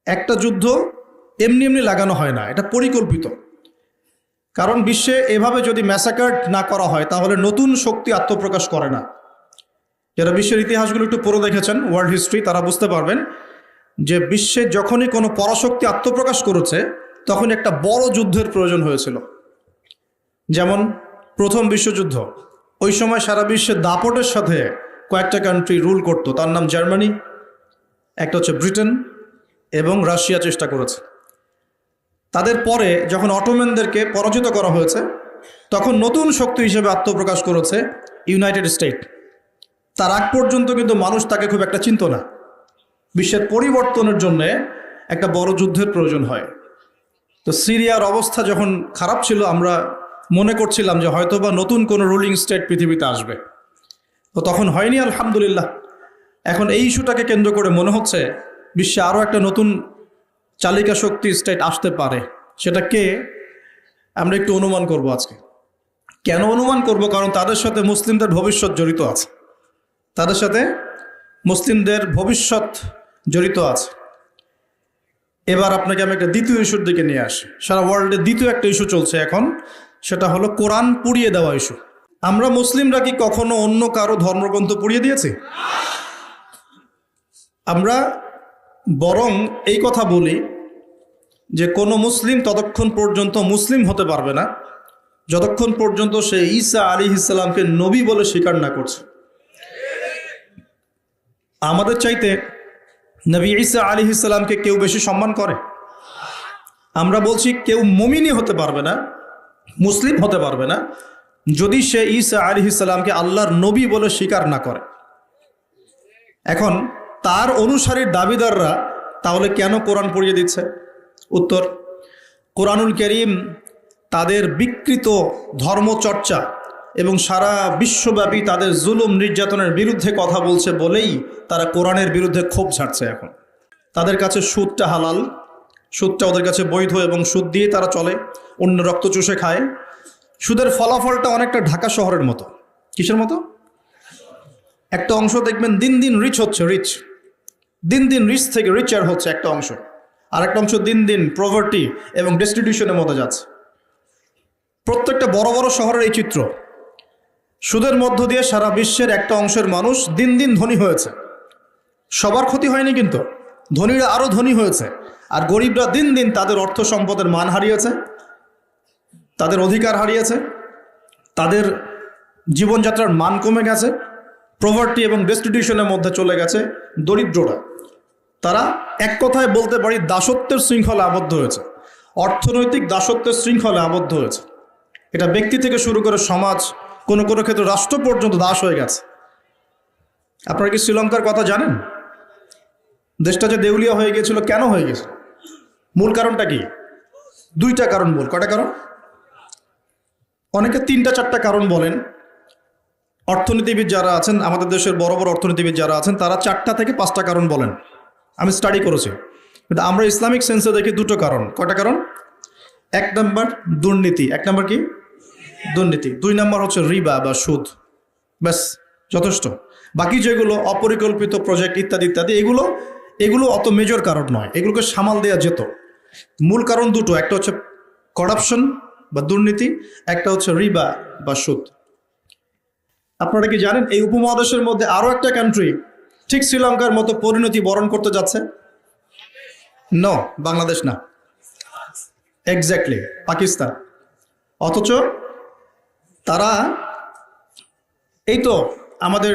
একটা যুদ্ধ এমনি এমনি লাগানো হয় না, এটা পরিকল্পিত। কারণ বিশ্বে এভাবে যদি ম্যাসাকার্ড না করা হয় তাহলে নতুন শক্তি আত্মপ্রকাশ করে না। যারা বিশ্বের ইতিহাসগুলো একটু পড়ে দেখেছেন, ওয়ার্ল্ড হিস্ট্রি, তারা বুঝতে পারবেন যে বিশ্বে যখনই কোনো পরাশক্তি আত্মপ্রকাশ করেছে তখন একটা বড় যুদ্ধের প্রয়োজন হয়েছিল। যেমন প্রথম বিশ্বযুদ্ধ, ওই সময় সারা বিশ্বে দাপটের সাথে কয়েকটা কান্ট্রি রুল করতো, তার নাম জার্মানি, একটা হচ্ছে ব্রিটেন এবং রাশিয়া চেষ্টা করেছে। তাদের পরে যখন অটোম্যানদেরকে পরাজিত করা হয়েছে তখন নতুন শক্তি হিসেবে আত্মপ্রকাশ করেছে ইউনাইটেড স্টেট। তার আগ পর্যন্ত কিন্তু মানুষ তাকে খুব একটা চিনত না। বিশ্বের পরিবর্তনের জন্য একটা বড় যুদ্ধের প্রয়োজন হয়। তো সিরিয়ার অবস্থা যখন খারাপ ছিল, আমরা মনে করছিলাম যে হয়তোবা নতুন কোনো রুলিং স্টেট পৃথিবীতে আসবে, তো তখন হয়নি, আলহামদুলিল্লাহ। এখন এই ইস্যুটাকে কেন্দ্র করে মনে হচ্ছে বিশ্বে আরও একটা নতুন চালিকা শক্তি স্টেট আসতে পারে। সেটা কে, আমরা একটু অনুমান করব আজকে। কেন অনুমান করব? কারণ তাদের সাথে মুসলিমদের ভবিষ্যৎ জড়িত আছে, তাদের সাথে মুসলিমদের ভবিষ্যৎ জড়িত আছে। এবার আপনাকে আমি একটা দ্বিতীয় ইস্যুর দিকে নিয়ে আসি। সারা ওয়ার্ল্ডে দ্বিতীয় একটা ইস্যু চলছে এখন, সেটা হলো কোরআন পুড়িয়ে দেওয়া ইস্যু। আমরা মুসলিমরা কি কখনো অন্য কারো ধর্মগ্রন্থ পুড়িয়ে দিয়েছি? আমরা বরং এই কথা বলি যে কোনো মুসলিম ততক্ষণ পর্যন্ত মুসলিম হতে পারবে না যতক্ষণ পর্যন্ত সে ঈসা আলাইহিস সালামকে নবী বলে স্বীকার না করছে। আমাদের চাইতে নবী ঈসা আলাইহিস সালামকে কেউ বেশি সম্মান করে? আমরা বলছি কেউ মুমিনই হতে পারবে না, মুসলিম হতে পারবে না যদি সে ঈসা আলাইহিস সালামকে আল্লাহর নবী বলে স্বীকার না করে। এখন তার অনুসারীর দাবিদাররা তাহলে কেন কোরআন পড়িয়ে দিচ্ছে? উত্তর, কোরআনুল কারীম তাদের বিকৃত ধর্মচর্চা এবং সারা বিশ্বব্যাপী তাদের জুলুম নির্যাতনের বিরুদ্ধে কথা বলছে বলেই তারা কোরআনের বিরুদ্ধে ক্ষোভ ঝাড়ছে। এখন তাদের কাছে সুদটা হালাল, সুদটা ওদের কাছে বৈধ এবং সুদ দিয়ে তারা চলে, অন্য রক্ত চুষে খায়। সুদের ফলাফলটা অনেকটা ঢাকা শহরের মতো। কিসের মতো? একটা অংশ দেখবেন দিন দিন রিচ হচ্ছে, দিন দিন রিচ থেকে রিচার হচ্ছে একটা অংশ, আর একটা অংশ দিন দিন প্রভার্টি এবং ডেস্টিটিউশনের মতো যাচ্ছে। প্রত্যেকটা বড় বড় শহরের এই চিত্র। সুদের মধ্য দিয়ে সারা বিশ্বের একটা অংশের মানুষ দিন দিন ধনী হয়েছে। সবার ক্ষতি হয়নি, কিন্তু ধনীরা আরও ধনী হয়েছে, আর গরিবরা দিন দিন তাদের অর্থ সম্পদের মান হারিয়েছে, তাদের অধিকার হারিয়েছে, তাদের জীবনযাত্রার মান কমে গেছে, প্রভার্টি এবং ডেস্টিটিউশনের মধ্যে চলে গেছে দরিদ্ররা। তারা এক কথায় বলতে পারি দাসত্বের শৃঙ্খলে আবদ্ধ হয়েছে, অর্থনৈতিক দাসত্বের শৃঙ্খলে আবদ্ধ হয়েছে। এটা ব্যক্তি থেকে শুরু করে সমাজ, কোনো কোনো ক্ষেত্রে রাষ্ট্র পর্যন্ত দাস হয়ে গেছে। আপনারা কি শ্রীলঙ্কার কথা জানেন? দেশটা যে দেউলিয়া হয়ে গিয়েছিল, কেন হয়ে গেছে? মূল কারণটা কি? দুইটা কারণ। মূল কয়টা কারণ? অনেকে তিনটা চারটা কারণ বলেন। অর্থনীতিবিদ যারা আছেন, আমাদের দেশের বড় বড় অর্থনীতিবিদ যারা আছেন, তারা 4টা থেকে 5টা কারণ বলেন। আমি স্টাডি করেছি, কিন্তু আমরা ইসলামিক সেন্সে দেখি 2টো কারণ। কয়টা কারণ? 1 নম্বর দুর্নীতি। 1 নম্বর কি? দুর্নীতি। 2 নম্বর হচ্ছে রিবা বা সুদ। ব্যাস, যথেষ্ট। বাকি যেগুলো অপরিকল্পিত প্রজেক্ট ইত্যাদি ইত্যাদি, এগুলো অত মেজর কারণ নয়, এগুলোকে সামাল দেওয়া যেত। মূল কারণ 2টো, একটা হচ্ছে করাপশন বা দুর্নীতি, একটা হচ্ছে রিবা বা সুদ। আপনারা কি জানেন এই উপমহাদেশের মধ্যে আরও একটা কান্ট্রি ঠিক শ্রীলঙ্কার মতো পরিণতি বরণ করতে যাচ্ছে? নো, বাংলাদেশ না, এক্স্যাক্টলি পাকিস্তান। অথচ তারা এই তো আমাদের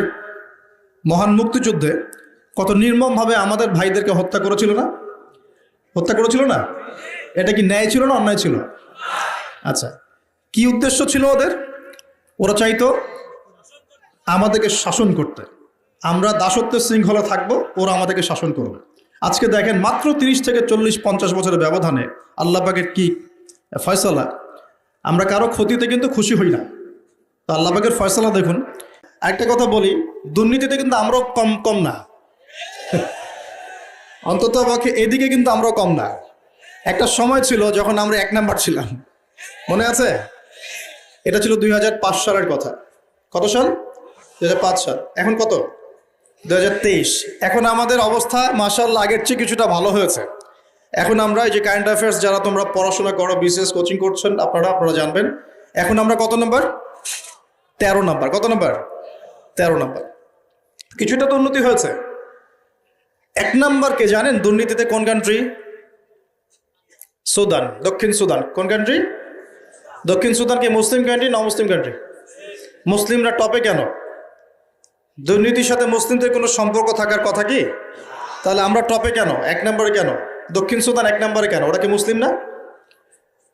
মহান মুক্তিযুদ্ধে কত নির্মমভাবে আমাদের ভাইদেরকে হত্যা করেছিল না? হত্যা করেছিল না? এটা কি ন্যায় ছিল না অন্যায় ছিল? আচ্ছা, কি উদ্দেশ্য ছিল ওদের? ওরা চাইতো আমাদেরকে শাসন করতে। আমরা দাসত্বের শৃঙ্খলা থাকবো, ওরা আমাদেরকে শাসন করবে। আজকে দেখেন মাত্র 30 থেকে 40-50 বছরের ব্যবধানে আল্লাহ পাকের কি ফয়সালা। আমরা কারো ক্ষতিতে কিন্তু খুশি হই না, তো আল্লাহ পাকের ফয়সালা দেখুন। একটা কথা বলি, দুর্নীতিতে কিন্তু আমরাও কম না, অন্তত পক্ষে এদিকে কিন্তু আমরাও কম না। একটা সময় ছিল যখন আমরা 1 নাম্বার ছিলাম, মনে আছে? এটা ছিল 2005 সালের কথা। কত সাল? 2005 সাল। এখন কত? 2023। এখন আমাদের অবস্থা মাশাআল্লাহ আগের চেয়ে কিছুটা ভালো হয়েছে, এখন আমরা এই যে কারেন্ট অ্যাফেয়ার্স যারা তোমরা পড়াশোনা করো, বিসিএস কোচিং করছেন, আপনারা জানবেন এখন আমরা কত নাম্বার? 13 নাম্বার। কত নাম্বার? 13 নাম্বার। কিছুটা তো উন্নতি হয়েছে। 1 নাম্বার কে জানেন দুর্নীতিতে? কোন কান্ট্রি? সুদান, দক্ষিণ সুদান। কোন কান্ট্রি? দক্ষিণ সুদান কি মুসলিম কান্ট্রি না মুসলিম কান্ট্রি? মুসলিমরা টপে কেন? দুর্নীতির সাথে মুসলিমদের কোনো সম্পর্ক থাকার কথা কি? তাহলে আমরা টপে কেন? 1 নম্বরে কেন? দক্ষিণ সুদান 1 নম্বরে কেন? ওরা কি মুসলিম না?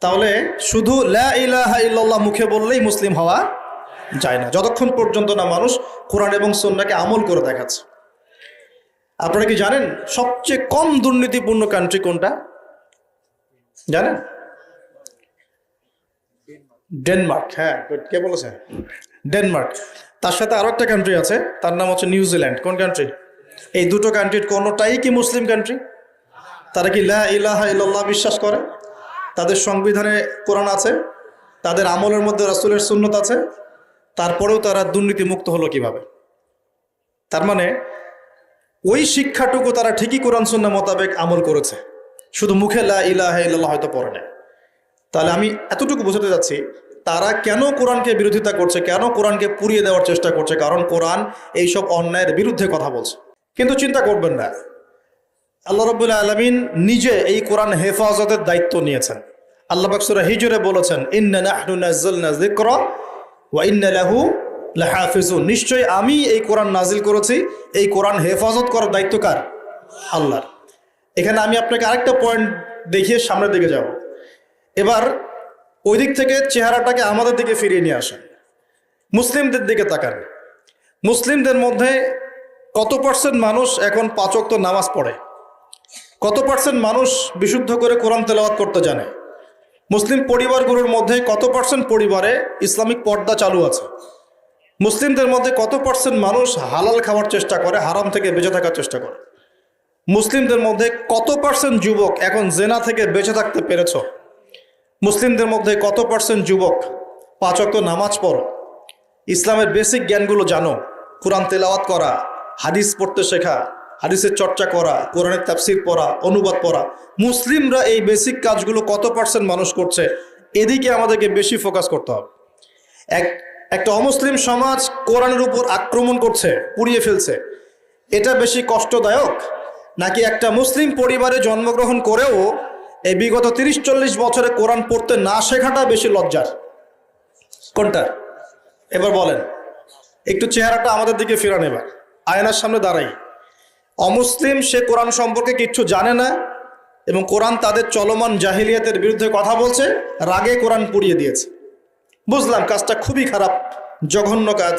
তাহলে শুধু লা ইলাহা ইল্লাল্লাহ মুখে বললেই মুসলিম হওয়া যায় না, যতক্ষণ পর্যন্ত না মানুষ কোরআন এবং সুন্নাহকে আমল করে দেখাচ্ছে। আপনারা কি জানেন সবচেয়ে কম দুর্নীতিপূর্ণ কান্ট্রি কোনটা জানেন? ডেনমার্ক। হ্যাঁ, কে বলেছে? ডেনমার্ক। তার সাথে আরো একটা কান্ট্রি আছে, তার নাম হচ্ছে নিউজিল্যান্ড। কোন কান্ট্রি? এই দুটো কান্ট্রির কোনোটাই কি মুসলিম কান্ট্রি? তারা কি লা ইলাহা ইল্লাল্লাহ বিশ্বাস করে? তাদের সংবিধানে কোরআন আছে, তাদের আমলের মধ্যে রাসূলের সুন্নত আছে, তারপরেও তারা দুর্নীতি মুক্ত হলো কিভাবে? তার মানে ওই শিক্ষাটুকু তারা ঠিকই কোরআন সুন্নাহ মোতাবেক আমল করেছে, শুধু মুখে লা ইলাহা ইল্লাল্লাহ হয়তো পড়ে না। তাহলে আমি এতটুকু বোঝাতে যাচ্ছি তারা কেন কোরআনকে বিরোধিতা করছে, কেন কোরআনকে পুড়িয়ে দেওয়ার চেষ্টা করছে, কারণ কোরআন এইসব অন্যায়ের বিরুদ্ধে কথা বলছে। কিন্তু চিন্তা করবেন না, আল্লাহ রাব্বুল আলামিন নিজে এই কোরআন হেফাজতের দায়িত্ব নিয়েছেন। আল্লাহ পাক সূরা হিজরে বলেছেন, ইন্না নাহনু নাযালনা যিকরা ওয়া ইন্না লাহু লাহাফিজুন। নিশ্চয়ই আমি এই কোরআন নাজিল করেছি, এই কোরআন হেফাজত করার দায়িত্ব কার? আল্লাহর। এখানে আমি আপনাকে আরেকটা পয়েন্ট দেখিয়ে সামনের দিকে যাব। এবার ওই দিক থেকে চেহারাটাকে আমাদের দিকে ফিরিয়ে নিয়ে আসেন, মুসলিমদের দিকে তাকান। মুসলিমদের মধ্যে কত পার্সেন্ট মানুষ এখন 5 ওয়াক্ত নামাজ পড়ে? কত পার্সেন্ট মানুষ বিশুদ্ধ করে কোরআন তেলাওয়াত করতে জানে? মুসলিম পরিবারগুলোর মধ্যে কত পার্সেন্ট পরিবারে ইসলামিক পর্দা চালু আছে? মুসলিমদের মধ্যে কত পার্সেন্ট মানুষ হালাল খাওয়ার চেষ্টা করে, হারাম থেকে বেঁচে থাকার চেষ্টা করে? মুসলিমদের মধ্যে কত পার্সেন্ট যুবক এখন জেনা থেকে বেঁচে থাকতে পেরেছ? মুসলিমদের মধ্যে কত পার্সেন্ট যুবক 5 ওয়াক্ত নামাজ পড়ো, ইসলামের বেসিক জ্ঞানগুলো জানো, কোরআন তেলাওয়াত করা, হাদিস পড়তে শেখা, হাদিসের চর্চা করা, কোরআনের তাফসির পড়া, অনুবাদ পড়া? মুসলিমরা এই বেসিক কাজগুলো কত পার্সেন্ট মানুষ করছে? এদিকে আমাদেরকে বেশি ফোকাস করতে হবে। একটা অমুসলিম সমাজ কোরআনের উপর আক্রমণ করছে, পুড়িয়ে ফেলছে, এটা বেশি কষ্টদায়ক নাকি একটা মুসলিম পরিবারে জন্মগ্রহণ করেও এই বিগত 30-40 বছরে কোরআন পড়তে না শেখাটা বেশি লজ্জার? কোনটা? এবার বলেন, একটু চেহারাটা আমাদের দিকে ফেরান। এবার আয়নার সামনে দাঁড়াই। অমুসলিম, সে কোরআন সম্পর্কে কিচ্ছু জানে না এবং কোরআন তাদের চলমান জাহিলিয়াতের বিরুদ্ধে কথা বলছে, রাগে কোরআন পুড়িয়ে দিয়েছে। বুঝলাম কাজটা খুবই খারাপ, জঘন্য কাজ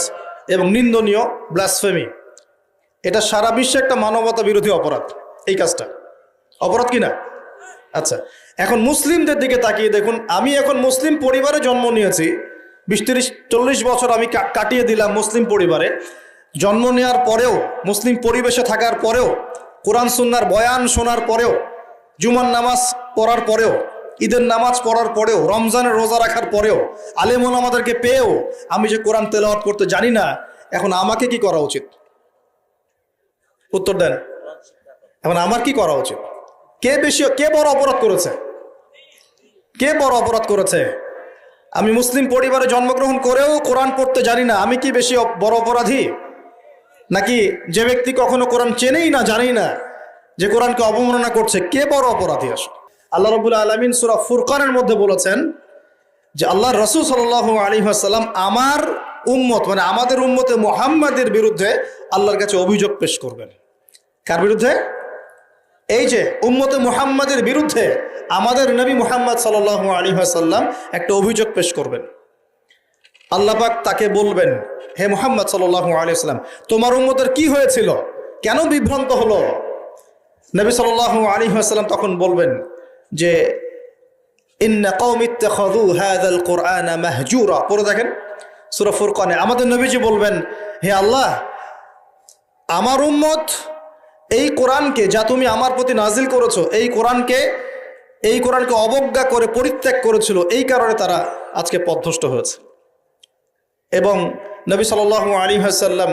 এবং নিন্দনীয়, ব্লাসফেমি। এটা সারা বিশ্বে একটা মানবতা বিরোধী অপরাধ। এই কাজটা অপরাধ কিনা? আচ্ছা, এখন মুসলিমদের দিকে তাকিয়ে দেখুন। আমি এখন মুসলিম পরিবারে জন্ম নিয়েছি, 20-30-40 বছর আমি কাটিয়ে দিলাম মুসলিম পরিবারে। জন্ম নেওয়ার পরেও, মুসলিম পরিবেশে থাকার পরেও, কোরআন সুন্নাহর বয়ান শোনার পরেও, জুমার নামাজ পড়ার পরেও, ঈদের নামাজ পড়ার পরেও, রমজানের রোজা রাখার পরেও, আলেম ওলামাদেরকে পেয়েও আমি যে কোরআন তেলাওয়াত করতে জানি না, এখন আমাকে কি করা উচিত? উত্তর দেন। এখন আমার কি করা উচিত? কে বড় অপরাধ করেছে? কে বড় অপরাধ করেছে? আমি মুসলিম পরিবারে জন্মগ্রহণ করেও কোরআন পড়তে জানি না, আমি কি বেশি বড় অপরাধী? নাকি যে ব্যক্তি কখনো কোরআন চেনেই না, জানেই না, যে কোরআনকে অবমাননা করছে, কে বড় অপরাধী? আসে আল্লাহ রাব্বুল আলামিন সূরা ফুরকানের মধ্যে বলেছেন যে আল্লাহ রাসূল সাল্লাল্লাহু আলাইহি ওয়াসাল্লাম আমার উম্মত, মানে আমাদের উম্মতে মুহাম্মাদের বিরুদ্ধে আল্লাহর কাছে অভিযোগ পেশ করবেন। কার বিরুদ্ধে? এই যে উম্মতে মুহাম্মাদের বিরুদ্ধে আমাদের নবী মুহাম্মদ সাল্লাল্লাহু আলাইহি ওয়াসাল্লাম একটা অভিযোগ পেশ করবেন। আল্লাহ পাক তাকে বলবেন, হে মুহাম্মদ সাল্লাল্লাহু আলাইহি ওয়াসাল্লাম, তোমার উম্মতের কি হয়েছিল, কেন বিভ্রান্ত হলো? নবী সাল্লাল্লাহু আলাইহি ওয়াসাল্লাম তখন বলবেন যে ইন্না কওমি ইত্তাখাযু হাযাল কুরআনা মাহজুরা। পড়ে দেখেন সূরা ফুরকানে আমাদের নবীজি বলবেন, হে আল্লাহ, আমার উম্মত এই কোরআনকে, যা তুমি আমার প্রতি নাজিল করেছো, এই কোরআনকে অবজ্ঞা করে পরিত্যাগ করেছিল, এই কারণে তারা আজকে পথভ্রষ্ট হয়েছে। এবং নবী সাল্লাল্লাহু আলাইহি ওয়াসাল্লাম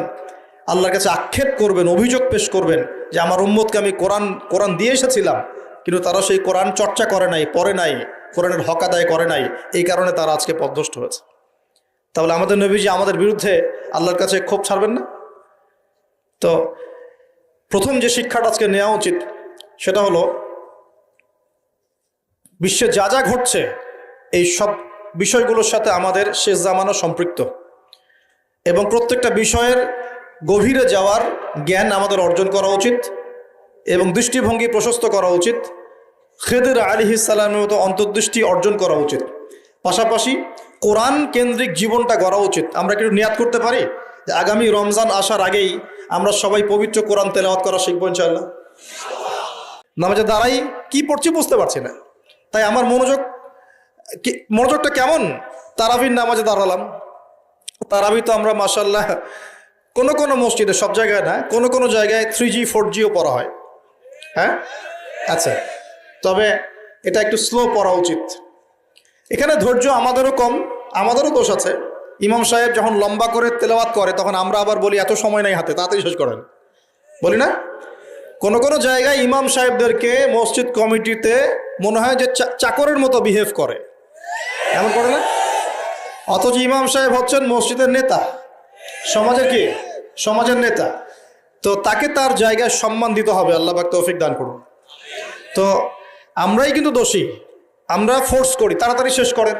আল্লাহর কাছে আক্ষেপ করবেন, অভিযোগ পেশ করবেন যে আমার উম্মতকে আমি কোরআন দিয়ে এসেছিলাম, কিন্তু তারা সেই কোরআন চর্চা করে নাই, পড়ে নাই, কোরআনের হক আদায় করে নাই, এই কারণে তারা আজকে পথভ্রষ্ট হয়েছে। তাহলে আমাদের নবীজি আমাদের বিরুদ্ধে আল্লাহর কাছে ক্ষোভ ছাড়বেন না? তো প্রথম যে শিক্ষাটা আজকে নেওয়া উচিত সেটা হলো, বিশ্বে যা যা ঘটছে এই সব বিষয়গুলোর সাথে আমাদের শেষ জামানা সম্পৃক্ত, এবং প্রত্যেকটা বিষয়ের গভীরে যাওয়ার জ্ঞান আমাদের অর্জন করা উচিত এবং দৃষ্টিভঙ্গি প্রশস্ত করা উচিত। খেদির আলাইহিস সালামের মতো অন্তর্দৃষ্টি অর্জন করা উচিত। পাশাপাশি কোরআন কেন্দ্রিক জীবনটা গড়া উচিত। আমরা কি নিয়াত করতে পারি যে আগামী রমজান আসার আগেই আমরা সবাই পবিত্র কোরআন তেলাওয়াত করা শিখবো ইনশাআল্লাহ? নামাজে দাঁড়াই কি পড়ছি বুঝতে পারছি না, তাই আমার মনোযোগটা কেমন? তারাবির নামাজে দাঁড়ালাম। তারাবি তো আমরা মাশাআল্লাহ কোনো মসজিদে, সব জায়গায় না, কোনো জায়গায় 3G 4Gও পড়া হয়। হ্যাঁ, আচ্ছা, তবে এটা একটু স্লো পড়া উচিত। এখানে ধৈর্য আমাদেরও কম, আমাদেরও দোষ আছে। ইমাম সাহেব যখন লম্বা করে তেলাওয়াত করে তখন আমরা আবার বলি এত সময় নাই হাতে, তাড়াতাড়ি শেষ করেন, বলি না? কোনো জায়গায় ইমাম সাহেবদেরকে মসজিদ কমিটিতে মনে হয় যে চাকরের মতো বিহেভ করে, এমন করে না? অথচ ইমাম সাহেব হচ্ছেন মসজিদের নেতা, সমাজের কি? সমাজের নেতা। তো তাকে তার জায়গায় সম্মান দিতে হবে। আল্লাহ পাক তৌফিক দান করুন। তো আমরাই কিন্তু দোষী, আমরা ফোর্স করি তাড়াতাড়ি শেষ করেন,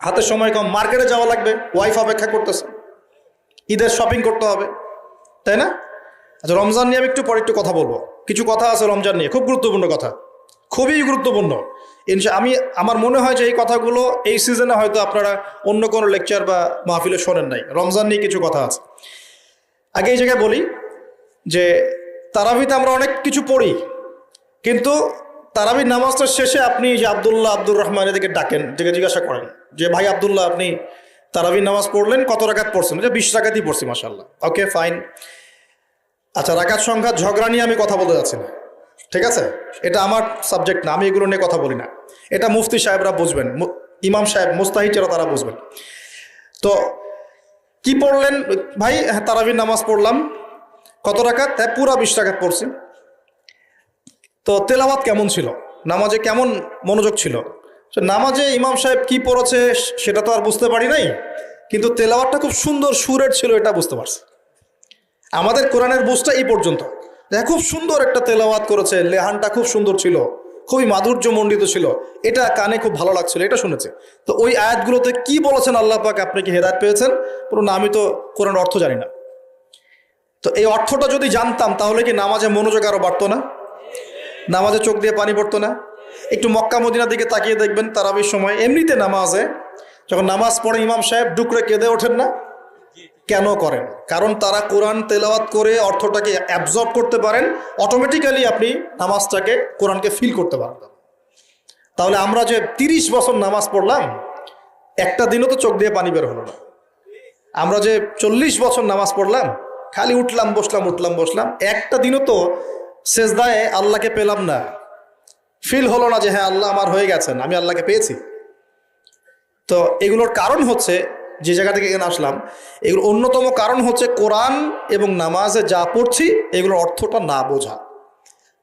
হাতে সময় কম, মার্কেটে যাওয়া লাগবে, ওয়াইফ অপেক্ষা করতেছে, ঈদের শপিং করতে হবে, তাই না? আচ্ছা, রমজান নিয়ে আমি একটু পরে একটু কথা বলবো। কিছু কথা আছে রমজান নিয়ে, খুব গুরুত্বপূর্ণ কথা, খুবই গুরুত্বপূর্ণ। আমার মনে হয় যে এই কথাগুলো এই সিজনে হয়তো আপনারা অন্য কোনো লেকচার বা মাহফিলে শোনেন নাই। রমজান নিয়ে কিছু কথা আছে। আগে এই জায়গায় বলি যে তারাবিতে আমরা অনেক কিছু পড়ি, কিন্তু তারাবির নামাজটার শেষে আপনি যে আব্দুর রহমান এদিকে ডাকেন, যেকে জিজ্ঞাসা করেন যে ভাই আব্দুল্লাহ, আপনি তারাবির নামাজ পড়লেন, কত রাকাত পড়ছেন? যে 20 রাকাতই পড়ছি মাশাআল্লাহ। ওকে, ফাইন। আচ্ছা, রাকাত সংখ্যা ঝগড়া নিয়ে আমি কথা বলতে যাচ্ছি না, ঠিক আছে? এটা আমার সাবজেক্ট না, আমি এগুলো নিয়ে কথা বলি না। এটা মুফতি সাহেবরা বুঝবেন, ইমাম সাহেব মুস্তাহিদরা তারা বুঝবেন। তো কি পড়লেন ভাই? হ্যাঁ, তারাবির নামাজ পড়লাম। কত রাকাত? হ্যাঁ, পুরা 20 রাকাত পড়ছি। তো তেলাওয়াত কেমন ছিল? নামাজে কেমন মনোযোগ ছিল? নামাজে ইমাম সাহেব কি পড়েছে সেটা তো আর বুঝতে পারি নাই, কিন্তু তেলাওয়াতটা খুব সুন্দর সুরের ছিল, এটা বুঝতে পারছি। আমাদের কোরআনের বুঝটা এই পর্যন্ত, খুব সুন্দর একটা তেলাওয়াত করেছে, লেহানটা খুব সুন্দর ছিল, খুবই মাধুর্যমণ্ডিত ছিল, এটা কানে খুব ভালো লাগছিল, এটা শুনেছে। তো ওই আয়াতগুলোতে কি বলেছেন আল্লাহ পাক, আপনি কি হেদায়েত পেয়েছেন? পুরো না, আমি তো কোরআনের অর্থ জানি না। তো এই অর্থটা যদি জানতাম তাহলে কি নামাজে মনোযোগ আরো বাড়তো না? নামাজে চোখ দিয়ে পানি পড়তো না? একটু মক্কা মদিনার দিকে তাকিয়ে দেখবেন, তারাবির সময় এমনিতে নামাজে যখন নামাজ পড়ে ইমাম সাহেব ডুকরে কেঁদে ওঠেন না? কেন করেন? কারণ তারা কোরআন তেলাওয়াত করে অর্থটাকে অ্যাবজর্ব করতে পারেন, অটোমেটিক্যালি আপনি নামাজটাকে, কোরআনকে ফিল করতে পারবেন। তাহলে আমরা যে 30 বছর নামাজ পড়লাম, একটা দিনও তো চোখ দিয়ে পানি বের হলো না। আমরা যে 40 বছর নামাজ পড়লাম, খালি উঠলাম বসলাম, একটা দিনও তো সেজদায় আল্লাহকে পেলাম না, ফিল হলো না যে হ্যাঁ আল্লাহ আমার হয়ে গেছেন, আমি আল্লাহকে পেয়েছি। তো এগুলোর কারণ হচ্ছে, যে জায়গা থেকে এখানে আসলাম, এগুলো অন্যতম কারণ হচ্ছে কোরআন এবং নামাজে যা পড়ছি এগুলোর অর্থটা না বোঝা।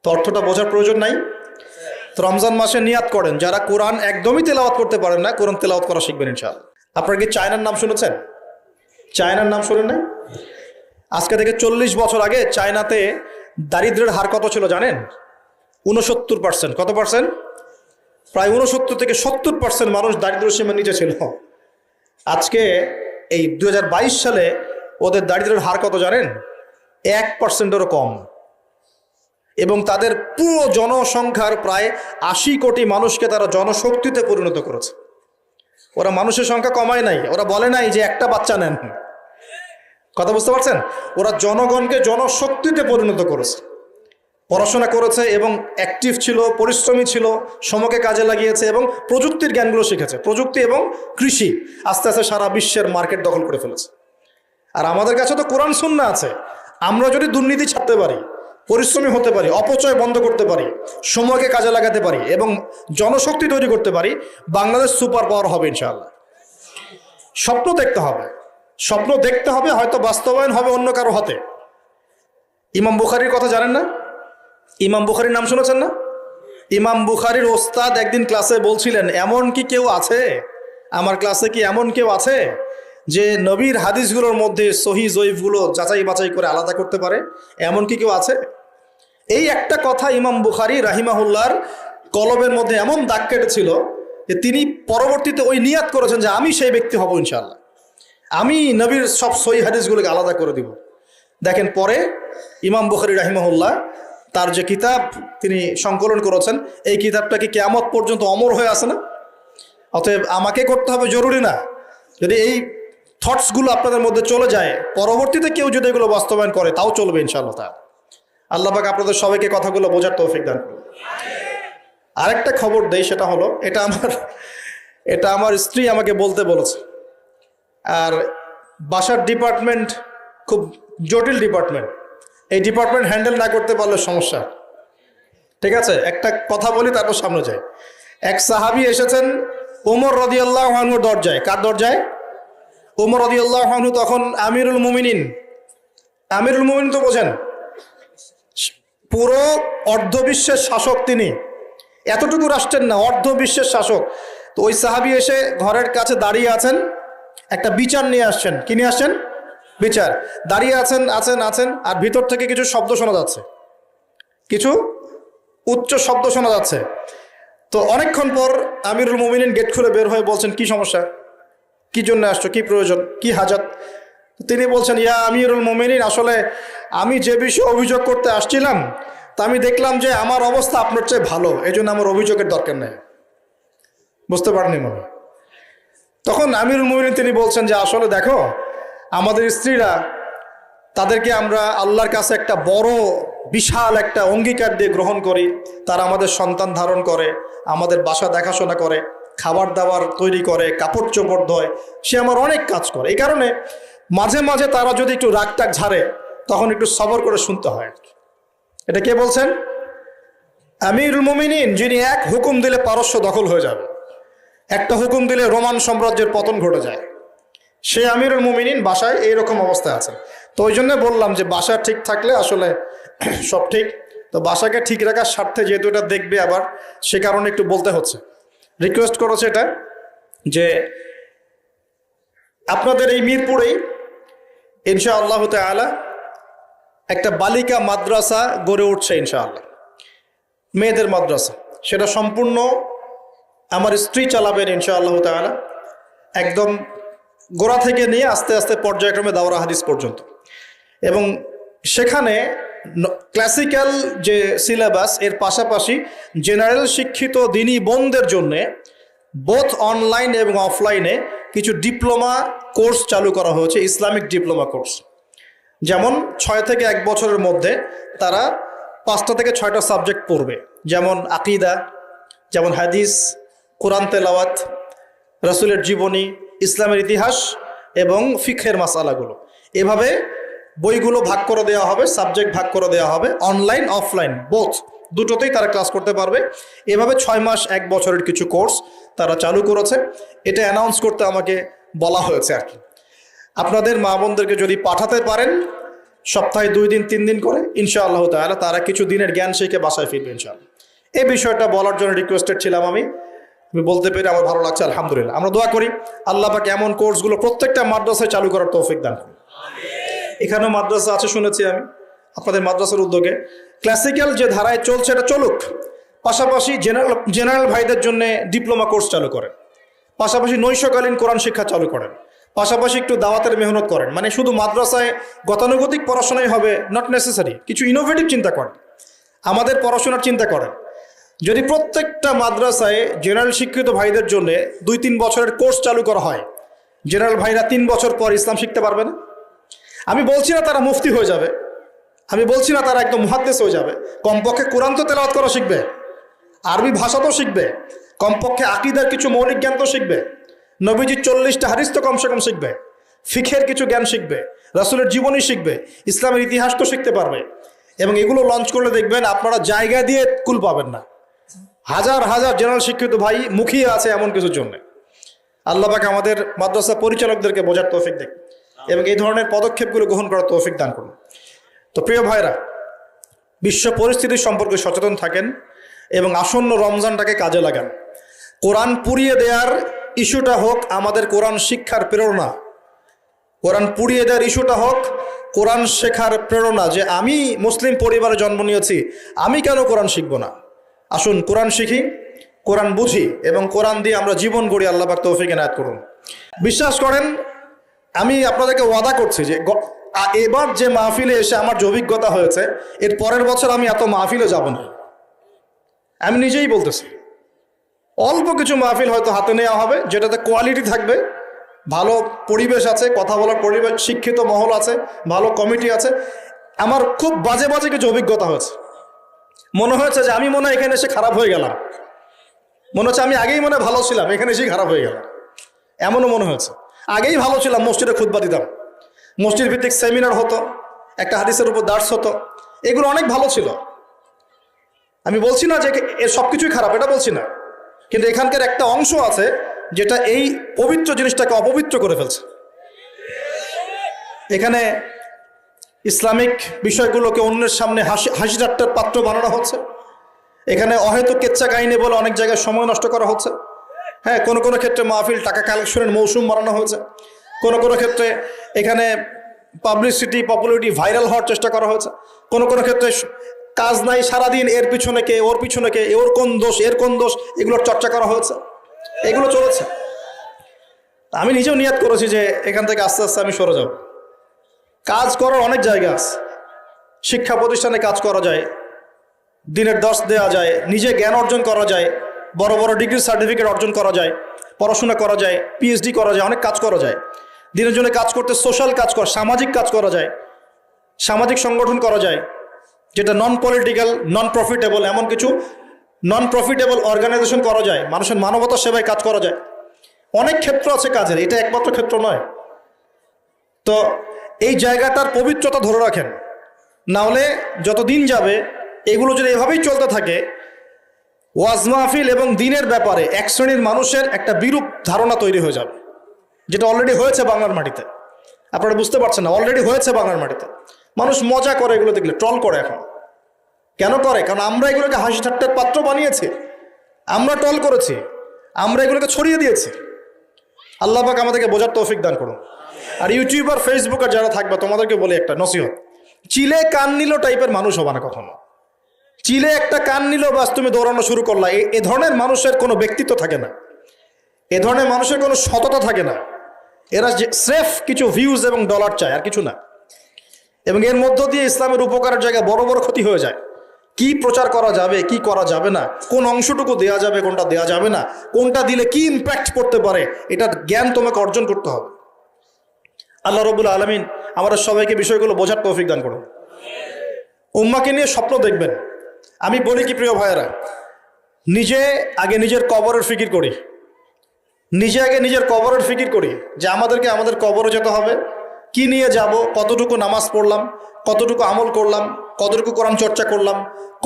তো অর্থটা বোঝার প্রয়োজন নাই। তো রমজান মাসে নিয়াত করেন, যারা কোরআন একদমই তেলাওয়াত করতে পারেন না, কোরআন তেলাওয়াত করা শিখবেন ইনশাআল্লাহ। আপনারা কি চায়নার নাম শুনেছেন? চায়নার নাম শুনেন নাই? আজকে থেকে 40 বছর আগে চায়নাতে দারিদ্র্যের হার কত ছিল জানেন? 69%। কত পার্সেন্ট? প্রায় 69 থেকে 70% মানুষ দারিদ্র্য সীমার নিচে ছিল। আজকে এই 2022 সালে ওদের দারিদ্র্যের হার কত জানেন? 1%-এরও কম। এবং তাদের পুরো জনসংখ্যার প্রায় 80 কোটি মানুষকে তারা জনশক্তিতে পরিণত করেছে। ওরা মানুষের সংখ্যা কমায় নাই, ওরা বলে নাই যে একটা বাচ্চা নেন। কথা বুঝতে পারছেন? ওরা জনগণকে জনশক্তিতে পরিণত করেছে, পড়াশোনা করেছে এবং অ্যাক্টিভ ছিল, পরিশ্রমী ছিল, সময়কে কাজে লাগিয়েছে এবং প্রযুক্তির জ্ঞানগুলো শিখেছে। প্রযুক্তি এবং কৃষি আস্তে আস্তে সারা বিশ্বের মার্কেট দখল করে ফেলেছে। আর আমাদের কাছে তো কোরআন সুন্নাহ আছে। আমরা যদি দুর্নীতি ছাড়তে পারি, পরিশ্রমী হতে পারি, অপচয় বন্ধ করতে পারি, সময়কে কাজে লাগাতে পারি এবং জনশক্তি তৈরি করতে পারি, বাংলাদেশ সুপার পাওয়ার হবে ইনশাআল্লাহ। স্বপ্ন দেখতে হবে, স্বপ্ন দেখতে হবে, হয়তো বাস্তবায়ন হবে অন্য কারো হাতে। ইমাম বুখারীর কথা জানেন না? ইমাম বুখারীর নাম শুনেছেন না? ইমাম বুখারীর ওস্তাদ একদিন ক্লাসে বলছিলেন, এমন কি কেউ আছে আমার ক্লাসে, কি এমন কেউ আছে যে নবীর হাদিসগুলোর মধ্যে সহি জয়ীফগুলো যাচাই বাছাই করে আলাদা করতে পারে? এমন কি কেউ আছে? এই একটা কথা ইমাম বুখারী রাহিমাহুল্লাহর কলবের মধ্যে এমন দাগ কেটেছিল যে তিনি পরবর্তীতে ওই নিয়াত করেছেন যে আমি সেই ব্যক্তি হব ইনশাআল্লাহ, আমি নবীর সব সহি হাদিসগুলোকে আলাদা করে দিব। দেখেন পরে ইমাম বুখারী রাহিমাহুল্লাহ তার যে কিতাব তিনি সংকলন করেছেন, এই কিতাবটা কি কিয়ামত পর্যন্ত অমর হয়ে আছে না? অতএব আমাকে করতে হবে জরুরি না, যদি এই থটসগুলো আপনাদের মধ্যে চলে যায়, পরবর্তীতে কেউ যদি এগুলো বাস্তবায়ন করে তাও চলবে ইনশাআল্লাহ তাআলা। আল্লাহ পাক আপনাদের সবাইকে কথাগুলো বোঝার তৌফিক দান করুন। আরেকটা খবর দেই, সেটা হলো এটা আমার স্ত্রী আমাকে বলতে বলেছে। আর বাসার ডিপার্টমেন্ট খুব জটিল ডিপার্টমেন্ট, এই ডিপার্টমেন্ট হ্যান্ডেল না করতে পারলে সমস্যা। ঠিক আছে, একটা কথা বলি তারপর সামনে যাই। এক সাহাবী এসেছেন ওমর রাদিয়াল্লাহু আনহুর দরজায়। কার দরজায়? ওমর রাদিয়াল্লাহু আনহু তখন আমিরুল মুমিনিন। আমিরুল মুমিনিন তো বোঝেন, পুরো অর্ধবিশ্বের শাসক তিনি, এতটুকু রাষ্ট্রের না, অর্ধবিশ্বের শাসক। তো ওই সাহাবী এসে ঘরের কাছে দাঁড়িয়ে আছেন, একটা বিচার নিয়ে আসছেন। কি নিয়ে আসছেন? বিচার। দাঁড়িয়ে আছেন আছেন আছেন আর ভিতর থেকে কিছু শব্দ শোনা যাচ্ছে, কিছু উচ্চ শব্দ শোনা যাচ্ছে। তো অনেকক্ষণ পর আমিরুল মুমিনিন গেট খুলে বের হয়ে বলছেন, কি সমস্যা, কি জন্য আসছো, কি প্রয়োজন, কি হাজাত? তিনি বলছেন, ইয়া আমিরুল মুমিনিন, আসলে আমি যে বিষয়ে অভিযোগ করতে আসছিলাম তা আমি দেখলাম যে আমার অবস্থা আপনার চেয়ে ভালো, এই জন্য আমার অভিযোগের দরকার নেই। বুঝতে পারেননি মনে? তখন আমিরুল মুমিনিন তিনি বলছেন যে আসলে দেখো, আমাদের স্ত্রীরা, তাদেরকে আমরা আল্লাহর কাছে একটা বড় বিশাল একটা অঙ্গীকার দিয়ে গ্রহণ করি। তারা আমাদের সন্তান ধারণ করে, আমাদের বাসা দেখাশোনা করে, খাবার দাবার তৈরি করে, কাপড় চোপড় ধোয়, সে আমার অনেক কাজ করে। এই কারণে মাঝে মাঝে তারা যদি একটু রাগ টাগ ঝাড়ে তখন একটু সবর করে শুনতে হয়। এটা কে বলছেন? আমিরুল মুমিনিন, যিনি এক হুকুম দিলে পারস্য দখল হয়ে যাবে, একটা হুকুম দিলে রোমান সাম্রাজ্যের পতন ঘটে যায়, সে আমিরুল মুমিনিন বাসায় এইরকম অবস্থায় আছেন। তো ওই জন্য বললাম যে বাসা ঠিক থাকলে আসলে সব ঠিক। তো বাসাকে ঠিক রাখার স্বার্থে যেহেতু এটা দেখবে আবার, সে কারণে একটু বলতে হচ্ছে। রিকোয়েস্ট করেছে এটা যে আপনাদের এই মিরপুরেই ইনশাআল্লাহ তাআলা একটা বালিকা মাদ্রাসা গড়ে উঠছে ইনশাআল্লাহ, মেয়েদের মাদ্রাসা। সেটা সম্পূর্ণ আমার স্ত্রী চালাবেন ইনশাআল্লাহ তাআলা, একদম গোড়া থেকে নিয়ে আস্তে আস্তে পর্যায়ক্রমে দাওরা হাদিস পর্যন্ত। এবং সেখানে ক্লাসিক্যাল যে সিলেবাস, এর পাশাপাশি জেনারেল শিক্ষিত দিনী বোনদের জন্যে বোথ অনলাইন এবং অফলাইনে কিছু ডিপ্লোমা কোর্স চালু করা হয়েছে, ইসলামিক ডিপ্লোমা কোর্স। যেমন 6 থেকে 1 বছরের মধ্যে তারা 5টা থেকে 6টা সাবজেক্ট পড়বে, যেমন আকিদা, যেমন হাদিস, কোরআন তেলাওয়াত, রাসূলের জীবনী, ইসলামের ইতিহাস এবং ফিকহের মাসালাগুলো। এভাবে বইগুলো ভাগ করে দেওয়া হবে, সাবজেক্ট ভাগ করে দেওয়া হবে, অনলাইন অফলাইন বোথ দুটোতেই তারা ক্লাস করতে পারবে। এভাবে 6 মাস 1 বছরের কিছু কোর্স তারা চালু করেছে। এটা অ্যানাউন্স করতে আমাকে বলা হয়েছে আর কি। আপনাদের মা বোনদেরকে যদি পাঠাতে পারেন সপ্তাহে 2 দিন 3 দিন করে, ইনশাআল্লাহ তাআলা তারা কিছু দিনের জ্ঞান শিখে বাসায় ফিরবে ইনশাআল্লাহ। এই বিষয়টা বলার জন্য রিকোয়েস্টেড ছিলাম আমি বলতে পেরে আমার ভালো লাগছে, আলহামদুলিল্লাহ। আমরা দোয়া করি আল্লাহ পাক এমন কোর্সগুলো প্রত্যেকটা মাদ্রাসায় চালু করার তৌফিক দান করুন। এখানেও মাদ্রাসা আছে শুনেছি আমি, আপনাদের মাদ্রাসার উদ্যোগে ক্লাসিক্যাল যে ধারায় চলছে এটা চলুক, পাশাপাশি জেনারেল ভাইদের জন্য ডিপ্লোমা কোর্স চালু করেন, পাশাপাশি নৈশকালীন কোরআন শিক্ষা চালু করেন, পাশাপাশি একটু দাওয়াতের মেহনত করেন। মানে শুধু মাদ্রাসায় গতানুগতিক পড়াশোনাই হবে, নট নেসেসারি, কিছু ইনোভেটিভ চিন্তা করেন, আমাদের পড়াশোনার চিন্তা করেন। যদি প্রত্যেকটা মাদ্রাসায় জেনারেল শিক্ষিত ভাইদের জন্য 2-3 বছরের কোর্স চালু করা হয়, জেনারেল ভাইরা 3 বছর পর ইসলাম শিখতে পারবে না? আমি বলছি না তারা মুফতি হয়ে যাবে, আমি বলছি না তারা একদম মুহাদ্দিস হয়ে যাবে, কমপক্ষে কোরআন তো তেলাওয়াত করা শিখবে, আরবি ভাষা তো শিখবে, কমপক্ষে আকীদার কিছু মৌলিক জ্ঞান তো শিখবে, নবীজির 40টা হাদিস তো কমসে কম শিখবে, ফিকহের কিছু জ্ঞান শিখবে, রাসূলের জীবনী শিখবে, ইসলামের ইতিহাস তো শিখতে পারবে। এবং এগুলো লঞ্চ করলে দেখবেন আপনারা জায়গা দিয়ে কুল পাবেন না। হাজার হাজার জেনারেল শিক্ষিত ভাই মুখিয়ে আছে এমন কিছুর জন্য। আল্লাহ পাক আমাদের মাদ্রাসা পরিচালকদেরকে বোঝার তৌফিক দেন এবং এই ধরনের পদক্ষেপগুলো গ্রহণ করার তৌফিক দান করুন। তো প্রিয় ভাইরা, বিশ্ব পরিস্থিতি সম্পর্কে সচেতন থাকেন, এবং আসন্ন রমজানটাকে কাজে লাগান। কোরআন পুড়িয়ে দেওয়ার ইস্যুটা হোক আমাদের কোরআন শিক্ষার প্রেরণা, কোরআন পুড়িয়ে দেওয়ার ইস্যুটা হোক কোরআন শেখার প্রেরণা, যে আমি মুসলিম পরিবারে জন্ম নিয়েছি, আমি কেন কোরআন শিখব না। আসুন কোরআন শিখি, কোরআন বুঝি এবং কোরআন দিয়ে আমরা জীবন গড়ি। আল্লাহ পাক তৌফিক এনায়েত করুন। বিশ্বাস করেন, আমি আপনাদেরকে ওয়াদা করছি যে এবার যে মাহফিলে এসে আমার যে অভিজ্ঞতা হয়েছে, এর পরের বছর আমি এত মাহফিলে যাব না। আমি নিজেই বলতেছি, অল্প কিছু মাহফিল হয়তো হাতে নেওয়া হবে, যেটাতে কোয়ালিটি থাকবে, ভালো পরিবেশ আছে, কথা বলার পরিবেশ, শিক্ষিত মহল আছে, ভালো কমিটি আছে। আমার খুব বাজে বাজে কিছু অভিজ্ঞতা হয়েছে। মনে হয়েছে যে আমি মনে হয় এখানে এসে খারাপ হয়ে গেলাম, মনে হচ্ছে আমি আগেই মনে ভালো ছিলাম, এখানে এসেই খারাপ হয়ে গেলাম, এমনও মনে হয়েছে। আগেই ভালো ছিলাম, মসজিদে খুতবা দিতাম, মসজিদ ভিত্তিক সেমিনার হতো, একটা হাদিসের উপর দার্স হতো, এগুলো অনেক ভালো ছিল। আমি বলছি না যে এর সব কিছুই খারাপ, এটা বলছি না, কিন্তু এখানকার একটা অংশ আছে যেটা এই পবিত্র জিনিসটাকে অপবিত্র করে ফেলছে। এখানে ইসলামিক বিষয়গুলোকে অন্যের সামনে হাসি ঠাট্টার পাত্র বানানো হচ্ছে। এখানে অহেতুক কেচ্চা কাহিনী বলে অনেক জায়গায় সময় নষ্ট করা হচ্ছে। হ্যাঁ, কোনো কোনো ক্ষেত্রে মাহফিল টাকা কালেকশনের মৌসুম বানানো হয়েছে, কোনো কোনো ক্ষেত্রে এখানে পাবলিসিটি, পপুলারিটি, ভাইরাল হওয়ার চেষ্টা করা হয়েছে, কোনো কোনো ক্ষেত্রে কাজ নাই, সারাদিন এর পিছনে কে, ওর পিছনে কে, ওর কোন দোষ, এর কোন দোষ, এগুলোর চর্চা করা হয়েছে, এগুলো চলেছে। আমি নিজেও নিয়াত করেছি যে এখান থেকে আস্তে আস্তে আমি সরে যাব। কাজ করার অনেক জায়গা আছে, শিক্ষা প্রতিষ্ঠানে কাজ করা যায়, দিনের দর্শ দেওয়া যায়, নিজে জ্ঞান অর্জন করা যায়, বড় বড় ডিগ্রি সার্টিফিকেট অর্জন করা যায়, পড়াশোনা করা যায়, পিএইচডি করা যায়, অনেক কাজ করা যায়। দিনের জন্য কাজ করতে সোশ্যাল কাজ করা, সামাজিক কাজ করা যায়, সামাজিক সংগঠন করা যায়, যেটা নন পলিটিক্যাল, নন প্রফিটেবল, এমন কিছু নন প্রফিটেবল অর্গানাইজেশন করা যায়, মানুষের মানবতার সেবায় কাজ করা যায়। অনেক ক্ষেত্র আছে কাজের, এটা একমাত্র ক্ষেত্র নয়। তো এই জায়গাটার পবিত্রতা ধরে রাখেন, না হলে যত দিন যাবে এগুলো যদি এভাবেই চলতে থাকে, ওয়াজ মাহফিল এবং দিনের ব্যাপারে এক শ্রেণীর মানুষের একটা বিরূপ ধারণা তৈরি হয়ে যাবে, যেটা অলরেডি হয়েছে বাংলার মাটিতে। আপনারা বুঝতে পারছেন না, অলরেডি হয়েছে বাংলার মাটিতে। মানুষ মজা করে এগুলো দেখলে, ট্রল করে। এখন কেন করে? কারণ আমরা এগুলোকে হাসি ঠাট্টার পাত্র বানিয়েছি, আমরা ট্রল করেছি, আমরা এগুলোকে ছড়িয়ে দিয়েছি। আল্লাহ পাক আমাদেরকে বোঝার তৌফিক দান করুন। আর ইউটিউবার, ফেসবুকার যারা থাকবে, তোমাদেরকে বলি একটা নসিহত, চিলে কান নিল টাইপের মানুষ হবে না কখনো। চিলে একটা কান নিল, বাস তুমি দৌড়ানো শুরু করলা। এ ধরনের মানুষের কোনো ব্যক্তিত্ব থাকে না, এ ধরনের মানুষের কোনো সততা থাকে না। এরা স্রেফ কিছু ভিউজ এবং ডলার চায়, আর কিছু না। এবং এর মধ্য দিয়ে ইসলামের উপকারের জায়গায় বড় বড় ক্ষতি হয়ে যায়। কি প্রচার করা যাবে, কি করা যাবে না, কোন অংশটুকু দেওয়া যাবে, কোনটা দেওয়া যাবে না, কোনটা দিলে কি ইম্প্যাক্ট পড়তে পারে, এটার জ্ঞান তোমাকে অর্জন করতে হবে। আল্লাহ রাব্বুল আলামিন আমাদের সবাইকে বিষয়গুলো বোঝার তৌফিক দান করুন। উম্মাকে নিয়ে স্বপ্ন দেখবেন। আমি বলি কি প্রিয় ভাইয়েরা, নিজে আগে নিজের কবরের ফিকির করি, নিজে আগে নিজের কবরের ফিকির করি যে আমাদেরকে আমাদের কবরে যেতে হবে, কি নিয়ে যাব, কতটুকু নামাজ পড়লাম, কতটুকু আমল করলাম, কতটুকু কোরআন চর্চা করলাম,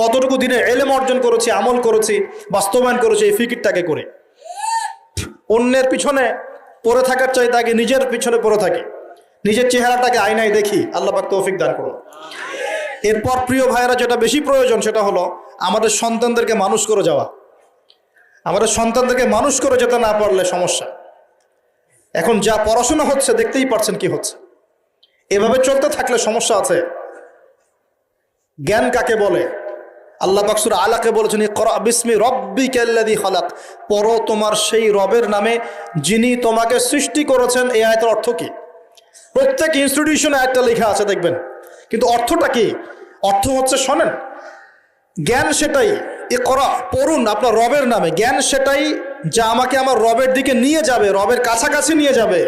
কতটুকু দিনে ইলম অর্জন করেছি, আমল করেছি, বাস্তবায়ন করেছি, এই ফিকিরটাকে করে। অন্যের পিছনে পড়ে থাকার চাইতে আগে নিজের পিছনে পড়ে থাকি, নিজের চেহারাটাকে আয়নায় দেখি। আল্লাহ পাক তৌফিক দান করুন। এরপর প্রিয় ভাইয়েরা, যেটা বেশি প্রয়োজন সেটা হলো আমাদের সন্তানদেরকে মানুষ করে যাওয়া। আমাদের সন্তানদেরকে মানুষ করে যেতে না পারলে সমস্যা। এখন যা পড়াশোনা হচ্ছে দেখতেই পারছেন কি হচ্ছে, এভাবে চলতে থাকলে সমস্যা আছে। জ্ঞান কাকে বলে? আল্লাহ পাক সূরা আলাকে বলেছেন, ইকরা বিসমি রাব্বিকাল্লাযী খালাক, পড়ো তোমার সেই রবের নামে যিনি তোমাকে সৃষ্টি করেছেন। এই আয়াতের অর্থ কি? প্রত্যেক ইনস্টিটিউশনে একটা লেখা আছে দেখবেন, কিন্তু অর্থটা কি? অর্থ হচ্ছে, শোনেন, জ্ঞান সেটাই, ইকরা পড়ুন আপনার রবের নামে, জ্ঞান সেটাই যা আমাকে আমার রবের দিকে নিয়ে যাবে, রবের কাছাকাছি নিয়ে যাবে।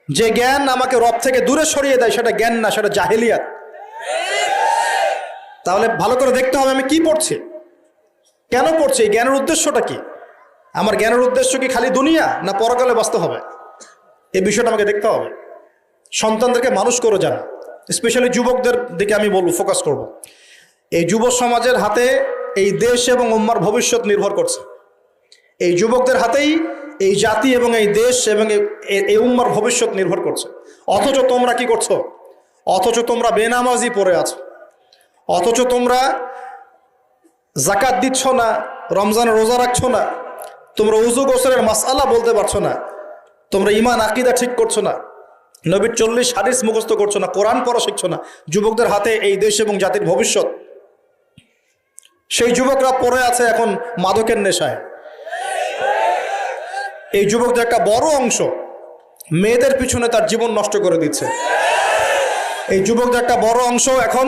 যে জ্ঞান আমাকে রব থেকে দূরে সরিয়ে দেয় সেটা জ্ঞান না, সেটা জাহেলিয়াত। তাহলে ভালো করে দেখতে হবে আমি কি পড়ছি, কেন পড়ছি, এই জ্ঞানের উদ্দেশ্যটা কি? আমার জ্ঞানের উদ্দেশ্য কি খালি দুনিয়া, না পরকালে বাঁচতে হবে? এই বিষয়টা আমাকে দেখতে হবে। সন্তানদেরকে মানুষ করে যান, স্পেশালি যুবকদের দিকে আমি বলবো, ফোকাস করব। এই যুব সমাজের হাতে এই দেশ এবং উম্মার ভবিষ্যৎ নির্ভর করছে। এই যুবকদের হাতেই এই জাতি এবং এই দেশ এবং এই উম্মার ভবিষ্যৎ নির্ভর করছে। অথচ তোমরা কি করছো? অথচ তোমরা বেনামাজি পড়ে আছো, অথচ তোমরা জাকাত দিচ্ছ না, রমজানের রোজা রাখছো না, তোমরা উযু গোসলের মাসআলা বলতে পারছো না, তোমরা ঈমান আকীদা ঠিক করছো না, নবীর 40 হাদিস মুখস্থ করছো না, কোরআন পড়া শিখছো না। যুবকদের হাতে এই দেশ এবং জাতির ভবিষ্যৎ। সেই যুবকরা পড়ে আছে এখন মাদকের নেশায়। এই যুবকদের একটা বড় অংশ মেয়েদের পিছনে তার জীবন নষ্ট করে দিচ্ছে। এই যুবকদের একটা বড় অংশ এখন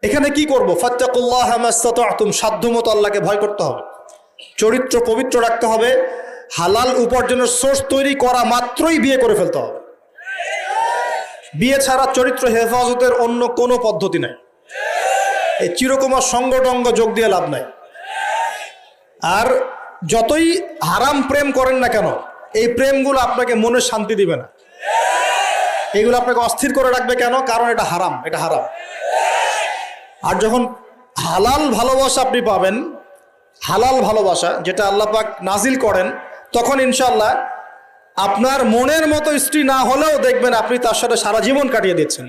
এখানে কি করবো, ফাত্তাকুল্লাহ মাসতাতা'তুম, সাধ্যমতো আল্লাহকে ভয় করতে হবে, চরিত্র পবিত্র রাখতে হবে, হালাল উপার্জনের সোর্স তৈরি করা মাত্রই বিয়ে করে ফেলতে হবে। বিয়ে ছাড়া চরিত্র হেফাজতের অন্য কোনো পদ্ধতি নাই। এই চিরকুমার সঙ্গটঙ্গ যোগ দিয়ে লাভ নাই। আর যতই হারাম প্রেম করেন না কেন, এই প্রেমগুলো আপনাকে মনে শান্তি দিবে না, এগুলো আপনাকে অস্থির করে রাখবে। কেন? কারণ এটা হারাম, এটা হারাম। আর যখন হালাল ভালোবাসা আপনি পাবেন, হালাল ভালোবাসা যেটা আল্লাহ পাক নাজিল করেন, তখন ইনশাআল্লাহ আপনার মনের মতো স্ত্রী না হলেও দেখবেন আপনি তার সাথে সারা জীবন কাটিয়ে দিচ্ছেন।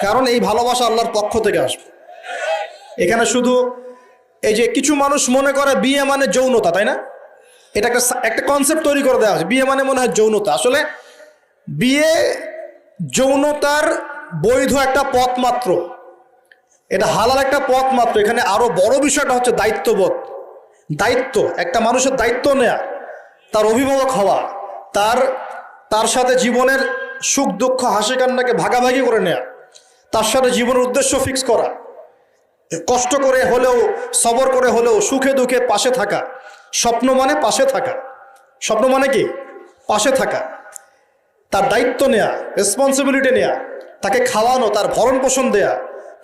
কারণ এই ভালোবাসা আল্লাহর পক্ষ থেকে আসবে। এখানে শুধু এই যে কিছু মানুষ মনে করে বিয়ে মানে যৌনতা, তাই না? এটা একটা কনসেপ্ট তৈরি করে দেওয়া হয়েছে, বিয়ে মানে মনে হয় যৌনতা। আসলে বিয়ে যৌনতার বৈধ একটা পথ মাত্র, এটা হালাল একটা পথ মাত্র। এখানে আরো বড় বিষয়টা হচ্ছে দায়িত্ববোধ। দায়িত্ব, একটা মানুষের দায়িত্ব নেয়া, তার অভিভাবক হওয়া, তার সাথে জীবনের সুখ দুঃখ হাসি কান্নাকে ভাগাভাগি করে নেয়া, তার সাথে জীবনের উদ্দেশ্য ফিক্স করা, কষ্ট করে হলেও সবর করে হলেও সুখে দুঃখে পাশে থাকা। স্বপ্ন মানে পাশে থাকা, স্বপ্ন মানে কি? পাশে থাকা। তার দায়িত্ব নেয়া, রেসপন্সিবিলিটি নেয়া, তাকে খাওয়ানো, তার ভরণ পোষণ দেয়া।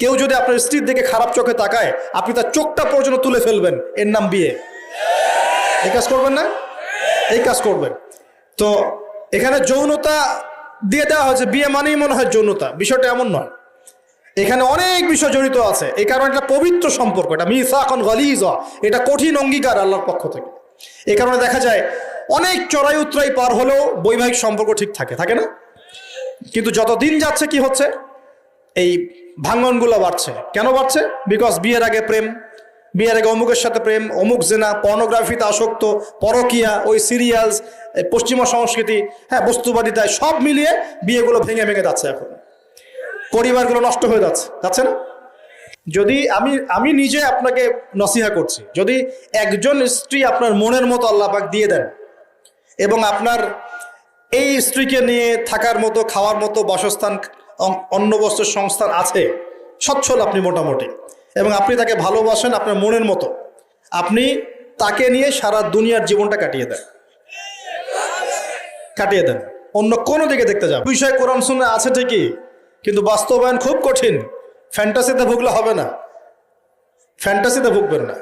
কেউ যদি আপনার স্ত্রীর দিকে খারাপ চোখে তাকায়, আপনি তার চোখটা পর্যন্ত তুলে ফেলবেন, এর নাম বিয়ে। এই কাজ করবেন না? এই কাজ করবেন। তো এখানে যৌনতা দিয়ে দেওয়া হয়েছে, বিয়ে মানেই মনে হয় যৌনতা। বিষয়টা এমন নয়, এখানে অনেক বিষয় জড়িত আছে। এই কারণে এটা পবিত্র সম্পর্ক, এটা মিসাকুন গালিযা, এটা কঠিন অঙ্গীকার আল্লাহর পক্ষ থেকে। এই কারণে দেখা যায় অনেক চড়াই উতরাই পার হলেও বৈবাহিক সম্পর্ক ঠিক থাকে না? কিন্তু যত দিন যাচ্ছে কি হচ্ছে, এই ভাঙ্গনগুলো বাড়ছে। কেন বাড়ছে? বিকজ বিয়ের আগে প্রেম, বিয়ের আগে অমুকের সাথে প্রেম, অমুক জেনা, পর্নোগ্রাফিতে আসক্ত, পরকিয়া, ওই সিরিয়ালস, পশ্চিমা সংস্কৃতি, হ্যাঁ, বস্তুবাদিতায়, সব মিলিয়ে বিয়েগুলো ভেঙে ভেঙে যাচ্ছে। এখন পরিবারগুলো নষ্ট হয়ে যাচ্ছে না? যদি আমি নিজে আপনাকে নসিহা করছি, যদি একজন স্ত্রী আপনার মনের মতো আল্লাহ পাক দিয়ে দেন এবং আপনার এই স্ত্রীকে নিয়ে থাকার মতো, খাওয়ার মতো বাসস্থান, অন্ন বস্ত্রের সংস্থান আছে, সচ্ছল আপনি মোটামুটি, এবং আপনি তাকে ভালোবাসেন আপনার মনের মতো, আপনি তাকে নিয়ে সারা দুনিয়ার জীবনটা কাটিয়ে দেন, অন্য কোনো দিকে দেখতে যান। বিষয় কোরআন সুন্নাহ আছে ঠিকই, কিন্তু বাস্তবায়ন খুব কঠিন। ফ্যান্টাসিতে ভুগলে হবে না, ফ্যান্টাসিতে ভুগবেন না,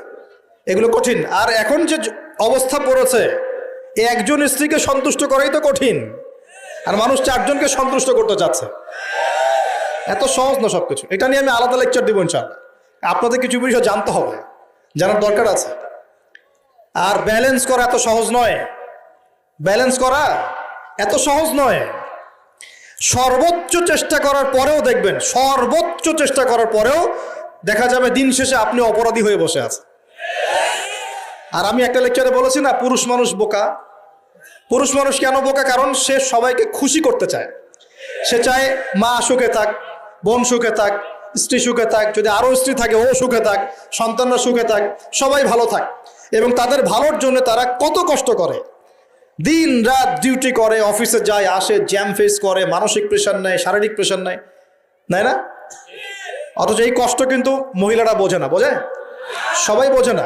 এগুলো কঠিন। আর এখন যে অবস্থা পড়েছে, একজন স্ত্রীকে সন্তুষ্ট করাই তো কঠিন, আর মানুষ 4 জনকে সন্তুষ্ট করতে চাচ্ছে। এত সহজ না সবকিছু। এটা নিয়ে আমি আলাদা লেকচার দিব ইনশাআল্লাহ। আপনাদের কিছু বিষয় জানতে হবে, জানার দরকার আছে। আর ব্যালেন্স করা এত সহজ নয়, ব্যালেন্স করা এত সহজ নয়। সর্বোচ্চ চেষ্টা করার পরেও দেখবেন, সর্বোচ্চ চেষ্টা করার পরেও দেখা যাবে দিন শেষে আপনি অপরাধী হয়ে বসে আছেন। আর আমি একটা লেকচারে বলেছি না, পুরুষ মানুষ বোকা। পুরুষ মানুষ কেন বোকা? কারণ সে সবাইকে খুশি করতে চায়। সে চায় মা সুখে থাক, বোন সুখে থাক, স্ত্রী সুখে থাক, যদি আরও স্ত্রী থাকে ও সুখে থাক, সন্তানরা সুখে থাক, সবাই ভালো থাক। এবং তাদের ভালোর জন্য তারা কত কষ্ট করে, দিন রাত ডিউটি করে, অফিসে যায় আসে, জ্যাম ফেস করে, মানসিক প্রেশার নেয়, শারীরিক প্রেশার নেয়, নেয় না? অথচ এই কষ্ট কিন্তু মহিলারা বোঝে না। বোঝে? সবাই বোঝে না।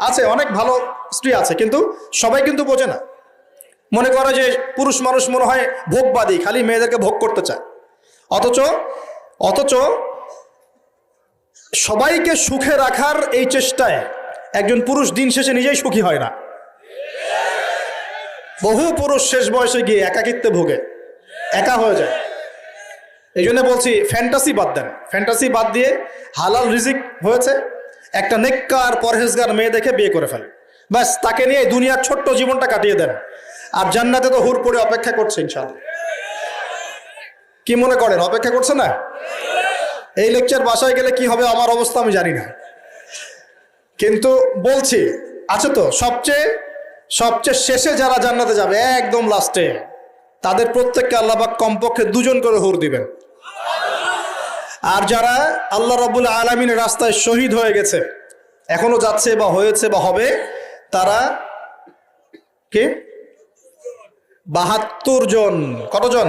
আছে অনেক ভালো স্ত্রী আছে, কিন্তু সবাই কিন্তু বোঝে না। মনে করে যে পুরুষ মানুষ মনে হয় ভোগবাদী, খালি মেয়েদেরকে ভোগ করতে চায়। অথচ সবাইকে সুখে রাখার এই চেষ্টায় একজন পুরুষ দিন শেষে নিজেই সুখী হয় না। বহু পুরুষ শেষ বয়সে গিয়ে একাকিত্বে ভোগে, একা হয়ে যায়। এই জন্য বলছি, ফ্যান্টাসি বাদ দেন। ফ্যান্টাসি বাদ দিয়ে হালাল রিজিক হয়েছে, একটা নেককার পরহেজগার মেয়ে দেখে বিয়ে করে ফেলেন, ব্যাস তাকে নিয়ে দুনিয়ার ছোট্ট জীবনটা কাটিয়ে দেন। আর জান্নাতে তো হুর পড়ে অপেক্ষা করছে ইনশাআল্লাহ। কি মনে করেন অপেক্ষা করছে না? এই লেকচার বাসায় গেলে কি হবে আমার অবস্থা আমি জানি না। কিন্তু বলছি আছে তো সবচেয়ে সবচেয়ে শেষে যারা জান্নাতে যাবে একদম লাস্টে, তাদের প্রত্যেককে আল্লাহ পাক কমপক্ষে 2 জন করে হুর দিবেন। আর যারা আল্লাহ রাব্বুল আলামিনের রাস্তায় শহীদ হয়ে গেছে, এখনো যাচ্ছে বা হয়েছে বা হবে, তারা কে 72 জন। কতজন?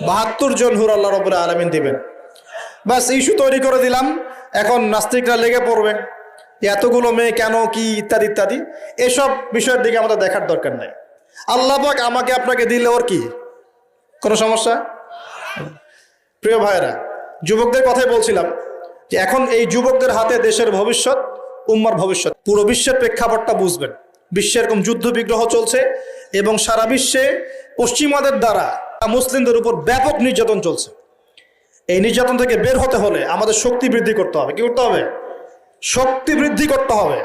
72 জন হুর আল্লাহ রাব্বুল আলামিন দিবেন। বাস ইস্যু তৈরি করে দিলাম, এখন নাস্তিকরা লেগে পড়বে এতগুলো মেয়ে কেন, কি ইত্যাদি ইত্যাদি। এসব বিষয়ের দিকে আমাদের দেখার দরকার নাই। আল্লাহ পাক আমাকে আপনাকে দিলে ওর কি কোনো সমস্যা? প্রিয় ভাইয়েরা, যুবকদের কথাই বলছিলাম যে এখন এই যুবকদের হাতে দেশের ভবিষ্যৎ, উম্মার ভবিষ্যৎ। পুরো বিশ্বের প্রেক্ষাপটটা বুঝবেন। বিশ্বে এরকম যুদ্ধ বিগ্রহ চলছে এবং সারা বিশ্বে পশ্চিমাদের দ্বারা মুসলিমদের উপর ব্যাপক নির্যাতন চলছে। এই নির্যাতন থেকে বের হতে হলে আমাদের শক্তি বৃদ্ধি করতে হবে। কি করতে হবে? শক্তি বৃদ্ধি করতে হবে।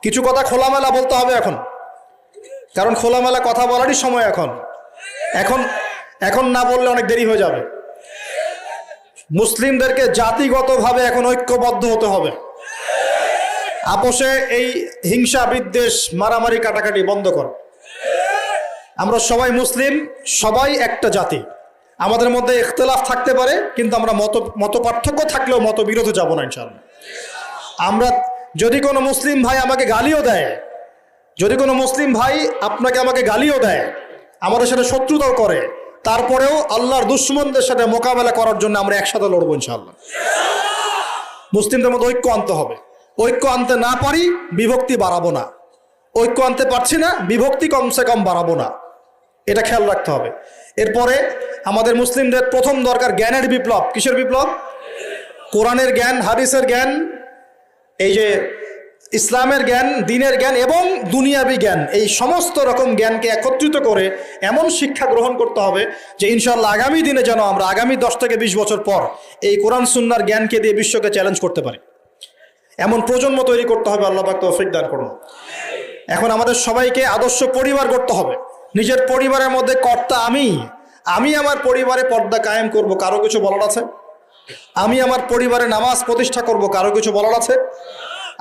কিছু কথা খোলামেলা বলতে হবে এখন, কারণ খোলামেলা কথা বলারই সময় এখন। এখন এখন না বললে অনেক দেরি হয়ে যাবে। মুসলিমদেরকে জাতিগতভাবে এখন ঐক্যবদ্ধ হতে হবে। আপোষে এই হিংসা, বিদ্বেষ, মারামারি, কাটাকাটি বন্ধ কর। আমরা সবাই মুসলিম, সবাই একটা জাতি। আমাদের মধ্যে ইখতিলাফ থাকতে পারে, কিন্তু আমরা মত পার্থক্য থাকলেও মতবিরোধে যাব না ইনশাআল্লাহ। আমরা যদি কোনো মুসলিম ভাই আমাকে গালিও দেয়, যদি কোনো মুসলিম ভাই আপনাকে আমাকে গালিও দেয়, আমাদের সাথে শত্রুতাও করে, তারপরেও আল্লাহর দুশমনদের সাথে মোকাবেলা করার জন্য আমরা একসাথে লড়বো ইনশাআল্লাহ। মুসলিমদের মধ্যে ঐক্য আনতে হবে। ঐক্য আনতে না পারি, বিভক্তি বাড়াবো না। ঐক্য আনতে পারছি না, বিভক্তি কমসে কম বাড়াবো না। এটা খেয়াল রাখতে হবে। এরপরে আমাদের মুসলিমদের প্রথম দরকার জ্ঞানের বিপ্লব। কিসের বিপ্লব? কোরআনের জ্ঞান, হাদিসের জ্ঞান, এই যে ইসলামের জ্ঞান, দ্বীনের জ্ঞান এবং দুনিয়াবি জ্ঞান, এই সমস্ত রকম জ্ঞানকে একত্রিত করে এমন শিক্ষা গ্রহণ করতে হবে যে ইনশাআল্লাহ আগামী দিনে যেন আমরা আগামী 10 থেকে 20 বছর পর এই কোরআন সুন্নাহর জ্ঞানকে দিয়ে বিশ্বকে চ্যালেঞ্জ করতে পারি। এমন প্রজন্ম তৈরি করতে হবে। আল্লাহ পাক তৌফিক দান করুন। এখন আমাদের সবাইকে আদর্শ পরিবার করতে হবে। নিজের পরিবারের মধ্যে কর্তা আমি আমার পরিবারে পর্দা কায়েম করব, কারো কিছু বলার আছে? আমি আমার পরিবারে নামাজ প্রতিষ্ঠা করব, কারো কিছু বলার আছে?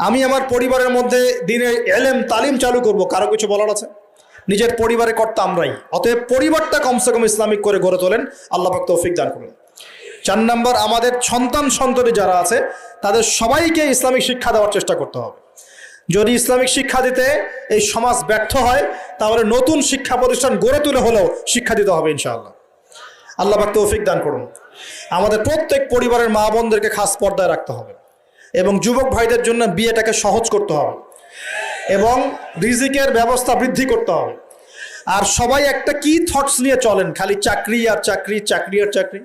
আমি আমার পরিবারের মধ্যে দ্বীনের ইলম তালিম চালু করব, কারো কিছু বলার আছে? নিজের পরিবারে কর্তা আমরাই। অতএব পরিবারটা কমসে কম ইসলামিক করে গড়ে তোলেন। আল্লাহ পাক তৌফিক দান করুন। 4 নম্বর, আমাদের সন্তান যারা আছে তাদের সবাইকে ইসলামিক শিক্ষা দেওয়ার চেষ্টা করতে হবে। যদি ইসলামিক শিক্ষা দিতে এই সমাজ ব্যর্থ হয়, তাহলে নতুন শিক্ষা প্রতিষ্ঠান গড়ে তুলে হলেও শিক্ষা দিতে হবে ইনশাআল্লাহ। আল্লাহ পাক তৌফিক দান করুন। আমাদের প্রত্যেক পরিবারের মা বোনদেরকে খাস পর্দায় রাখতে হবে এবং যুবক ভাইদের জন্য বিয়েটাকে সহজ করতে হবে এবং রিজিকের ব্যবস্থা বৃদ্ধি করতে হবে। আর সবাই একটা কি থটস নিয়ে চলেন, খালি চাকরি আর চাকরি, চাকরি আর চাকরি।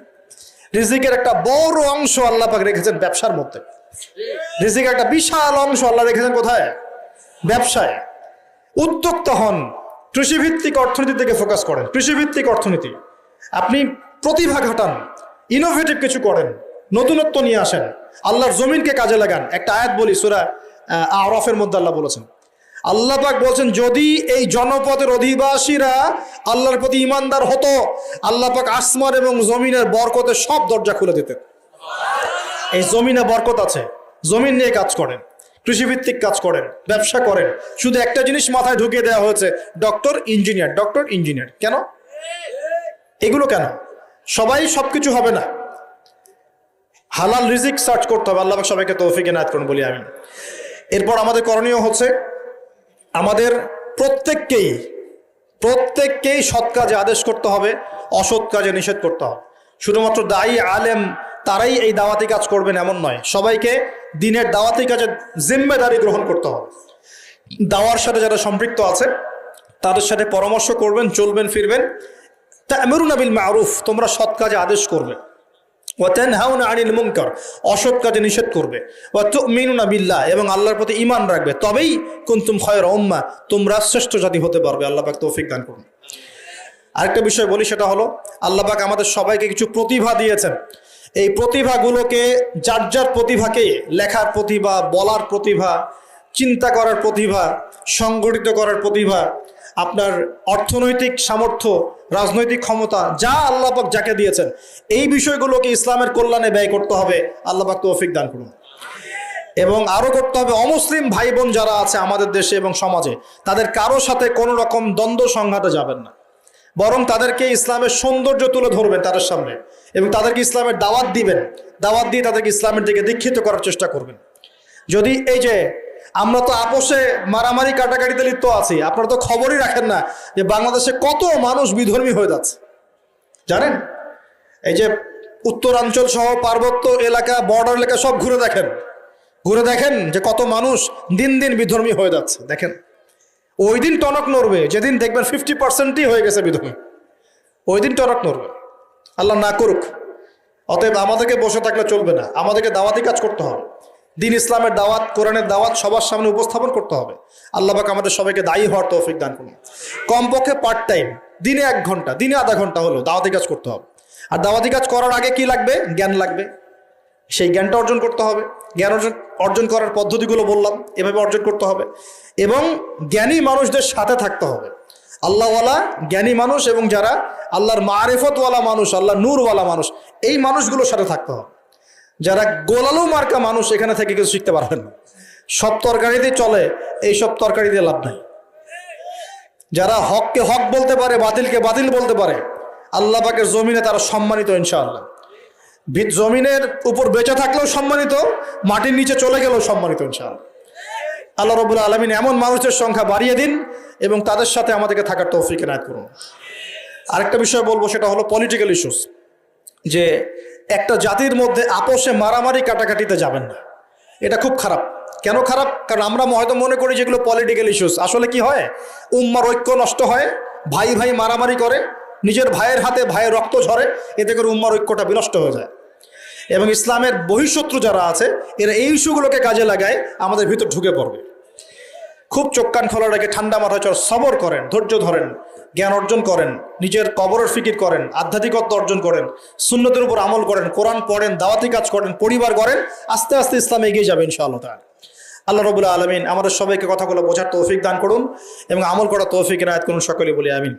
রিজিকের একটা বড় অংশ আল্লাহ পাক রেখেছেন ব্যবসার মধ্যে। রিজিকের একটা বিশাল অংশ আল্লাহ রেখেছেন কোথায়? ব্যবসায়। উদ্যোক্তা হন, কৃষিভিত্তিক অর্থনীতি থেকে ফোকাস করেন। কৃষিভিত্তিক অর্থনীতি, আপনি প্রতিভা ঘটান, ইনোভেটিভ কিছু করেন, নতুনত্ব নিয়ে আসেন, আল্লাহর জমিনকে কাজে লাগান। একটা আয়াত বলি, সূরা আরাফের মধ্যে আল্লাহ বলেছেন, আল্লাহ পাক বলছেন যদি এই জনপদের অধিবাসীরা আল্লাহর প্রতি ইমানদার হতো, আল্লাহ পাক আসমান এবং জমিনের বরকতের সব দরজা খুলে দিতেন। এই জমিনে বরকত আছে, জমিন নিয়ে কাজ করেন, কৃষিভিত্তিক কাজ করেন, ব্যবসা করেন। শুধু একটা জিনিস মাথায় ঢুকিয়ে দেওয়া হয়েছে, ডক্টর ইঞ্জিনিয়ার, ডক্টর ইঞ্জিনিয়ার। কেন এগুলো? কেন সবাই সবকিছু হবে না? হালাল রিজিক সার্চ করতে হবে। আল্লাহ পাক সবাইকে তৌফিক এনায়েত করুন বলি আমিন। এরপর আমাদের করণীয় হচ্ছে আমাদের প্রত্যেককেই সৎ কাজে আদেশ করতে হবে, অসৎ কাজে নিষেধ করতে হবে। শুধুমাত্র দায়ী আলেম তারাই এই দাওয়াতি কাজ করবেন এমন নয়, সবাইকে দ্বীনের দাওয়াতি কাজে জিম্মেদারি গ্রহণ করতে হবে। দাওয়ার সাথে যারা সম্পৃক্ত আছে তাদের সাথে পরামর্শ করবেন, চলবেন ফিরবেন। তা'মুরুনা বিল মা'রুফ, তোমরা সৎ কাজে আদেশ করবে। ওয়া তানহাউনা আনিল মুনকার, অসৎ কাজে নিষেধ করবে। ওয়া তু'মিনুনা বিল্লাহ, এবং আল্লাহর প্রতি ঈমান রাখবে। তবেই কুনতুম খায়রা উম্মাহ, তোমরা শ্রেষ্ঠ জাতি হতে পারবে। আল্লাহ পাক তৌফিক দান করুন। আরেকটা বিষয় বলি, সেটা হলো আল্লাহ পাক আমাদের সবাইকে কিছু প্রতিভা দিয়েছেন। এই প্রতিভাগুলোকে, যার যার প্রতিভাকে, লেখার প্রতিভা, বলার প্রতিভা, চিন্তা করার প্রতিভা, সংগঠিত করার প্রতিভা, আপনার অর্থনৈতিক সামর্থ্য, রাজনৈতিক ক্ষমতা, যা আল্লাহ পাক যাকে দিয়েছেন, এই বিষয়গুলোকে ইসলামের কল্যাণে ব্যয় করতে হবে। আল্লাহ পাক তৌফিক দান করুন। এবং আরও করতে হবে অমুসলিম ভাই বোন যারা আছে আমাদের দেশে এবং সমাজে, তাদের কারো সাথে কোনো রকম দ্বন্দ্ব সংঘাতে যাবেন না, বরং তাদেরকে ইসলামের সৌন্দর্য তুলে ধরবেন তাদের সামনে এবং তাদেরকে ইসলামের দাওয়াত দিবেন, দাওয়াত দিয়ে তাদেরকে ইসলামের দিকে দীক্ষিত করার চেষ্টা করবেন। যদি এই যে আমরা তো আপোষে মারামারি কাটাকাটিতে লিপ্ত আছি, আপনারা তো খবরই রাখেন না যে বাংলাদেশে কত মানুষ বিধর্মী হয়ে যাচ্ছে, জানেন? এই যে উত্তরাঞ্চল সহ পার্বত্য এলাকা, বর্ডার এলাকা সব ঘুরে দেখেন যে কত মানুষ দিন দিন বিধর্মী হয়ে যাচ্ছে। দেখেন, ওই দিন টনক নড়বে যেদিন দেখবেন 50%ই হয়ে গেছে বিধর্মী, ওই দিন টনক নড়বে। আল্লাহ না করুক। অতএব আমাদেরকে বসে থাকলে চলবে না, আমাদেরকে দাওয়াতি কাজ করতে হবে, দিন ইসলামের দাওয়াত, কোরআনের দাওয়াত সবার সামনে উপস্থাপন করতে হবে। আল্লাহ পাক আমাদের সবাইকে দায়ী হওয়ার তৌফিক দান করুন। কমপক্ষে পার্ট টাইম, দিনে 1 ঘন্টা, দিনে আধা ঘন্টা হলো দাওয়াতি কাজ করতে হবে। আর দাওয়াতি কাজ করার আগে কি লাগবে? জ্ঞান লাগবে, সেই জ্ঞানটা অর্জন করতে হবে। জ্ঞান অর্জন করার পদ্ধতিগুলো বললাম, এভাবে অর্জন করতে হবে এবং জ্ঞানী মানুষদের সাথে থাকতে হবে। আল্লাহওয়ালা জ্ঞানী মানুষ এবং যারা আল্লাহর মারিফতওয়ালা মানুষ, আল্লাহর নূরওয়ালা মানুষ, এই মানুষগুলোর সাথে থাকতে হবে। যারা গোলালু মার্কা মানুষ, এখানে থেকে কিছু শিখতে পারবেন না। সব তরকারি দিয়ে চলে, এই সব তরকারি দিয়ে লাভ নাই। যারা হককে হক বলতে পারে, বাতিলকে বাতিল বলতে পারে, আল্লাহ পাকের জমিনে তারা সম্মানিত ইনশাআল্লাহ। জমিনের উপর বেঁচে থাকলেও সম্মানিত, মাটির নিচে চলে গেলেও সম্মানিত ইনশাআল্লাহ। আল্লাহ রাব্বুল আলামিন এমন মানুষের সংখ্যা বাড়িয়ে দিন এবং তাদের সাথে আমাদেরকে থাকার তৌফিক এনায়েত করুন। আরেকটা বিষয় বলবো, সেটা হলো পলিটিক্যাল ইস্যুস। যে একটা জাতির মধ্যে আপোষে মারামারি কাটাকাটিতে যাবেন না, এটা খুব খারাপ। কেন খারাপ? কারণ আমরা হয়তো মনে করি যেগুলো পলিটিক্যাল ইস্যুস, আসলে কি হয়, উম্মার ঐক্য নষ্ট হয়, ভাই ভাই মারামারি করে, নিজের ভাইয়ের হাতে ভাইয়ের রক্ত ঝরে, এতে করে উম্মার ঐক্যটা বিনষ্ট হয়ে যায়। এবং ইসলামের বহিঃশত্রু যারা আছে, এরা এই ইস্যুগুলোকে কাজে লাগায় আমাদের ভিতর ঢুকে পড়বে। খুব চোখ কান খোলা রেখে ঠান্ডা মাথায় সবর করেন, ধৈর্য ধরেন, জ্ঞান অর্জন করেন, নিজের কবরের ফিকির করেন, আধ্যাত্মিকত্ব অর্জন করেন, সুন্নতের উপর আমল করেন, কোরআন পড়েন, দাওয়াতি কাজ করেন, পরিবার করেন, আস্তে আস্তে ইসলামে এগিয়ে যাবে ইনশাআল্লাহ তাআলা। আল্লাহ রাব্বুল আলামিন আমাদের সবাইকে কথাগুলো বোঝার তৌফিক দান করুন এবং আমল করার তৌফিক এনায়েত করুন। সকলে বলি আমিন।